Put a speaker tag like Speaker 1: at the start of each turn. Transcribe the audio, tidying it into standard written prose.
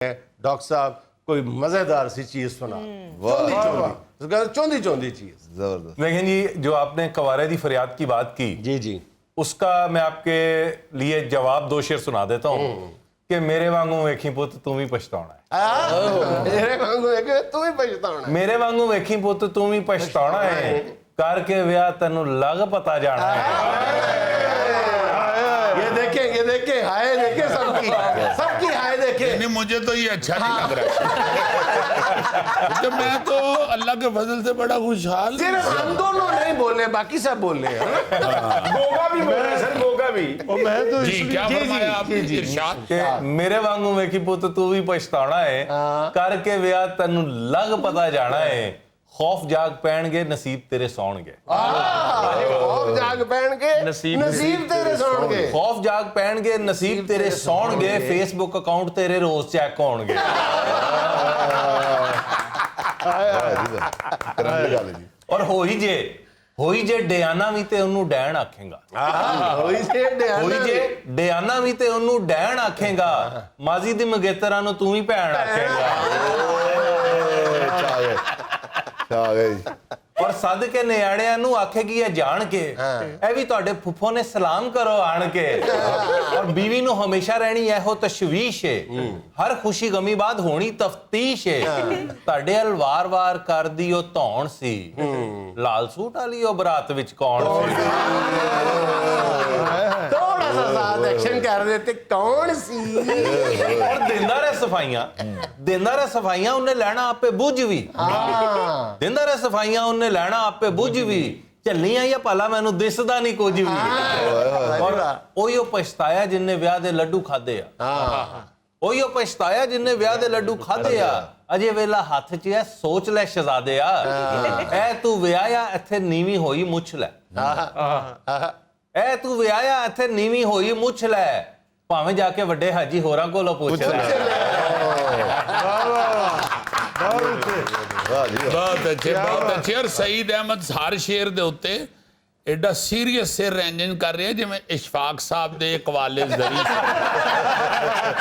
Speaker 1: Doctor साहब कोई मजेदार सी चीज सुना चौंधी चौंधी चीज
Speaker 2: जबरदस्त।
Speaker 3: लेकिन जी जो आपने कवारे दी फरियाद की बात की
Speaker 1: जी जी
Speaker 3: उसका मैं आपके लिए जवाब दो शेर सुना देता हूँ कि मेरे वांगू वेखी पुत तू भी पछताना है।
Speaker 1: मेरे वांगू एक तू ही पछताना
Speaker 3: मेरे वांगू वेखी पुत तू भी पछताना है करके ब्याह तेनू लग पता जाना है।
Speaker 1: ये देखे हाय देखे सबकी हाय देखे।
Speaker 4: नहीं मुझे तो ये अच्छा नहीं लग रहा क्योंकि मैं तो अल्लाह के फजल से बड़ा खुशहाल हूं।
Speaker 1: सिर्फ हम दोनों नहीं बोले बाकी सब बोल रहे हैं।
Speaker 3: गोगा भी बोल रहे सर, गोगा भी।
Speaker 2: मैं तो
Speaker 4: जी क्या फरमाया आपने इरशाद
Speaker 3: कि मेरे वांगू वेखी पुत तू भी पछताना है करके ब्याह तेनू लग पता जाना है। खौफ जाग पैणगे नसीब तेरे सौणगे।
Speaker 1: खौफ जाग पैणगे नसीब तेरे सौणगे।
Speaker 3: खौफ जाग पैणगे नसीब तेरे सौणगे फेसबुक अकाउंट तेरे रोज चेक होणगे। और होई जे डियाना भी ते ओनू डैन आखेगा।
Speaker 1: होई
Speaker 3: जे डियाना भी ते ओनू डैन आखेगा। माजी दी मंगेतरां नू तू ही भैन आखेगा। और सद के नियाणियां नू आखेगी ये जान के ए भी तुहाडे फुफो ने सलाम करो आन के। और बीवी नू हमेशा रहनी एहो तशवीश है हर खुशी गमी बाद होनी तफ्तीश है। तुहाडे हल वार-वार कर दी ओ धौण सी लाल सूट वाली ओ बरात विच कौन सी।
Speaker 1: थोड़ा सा साथ एक्शन कर देते कौन सी।
Speaker 3: और देंदा रहे सफाइयां उन्हें लैना आपे बुझ भी। देंदा रहे सफाइयां उन्हें लैना आपे बुझ भी। झल्लियां या भला मैनू दिसदा नहीं कुछ भी। और ओहियो पछताया जिन्ने ब्याह दे लड्डू खादे आ। ओहियो पछताया जिन्ने ब्याह दे लड्डू खादे आ। अजे वेला हथ च है सोच ले शहजादे आ। ऐ तू विआया इत्थे नीवी होई मुछ लै। ऐ तू विआया इत्थे नीवी होई मुछ लै भावें जाके वड्डे हाजी होरां कोलों पुछ लै।
Speaker 4: बहुत अच्छे। और सईद अहमद हर शेर दे उत्ते एडा सीरियस सिर रैंजन कर रहे हैं जिवें इशफाक साहब दे कवाले जरी।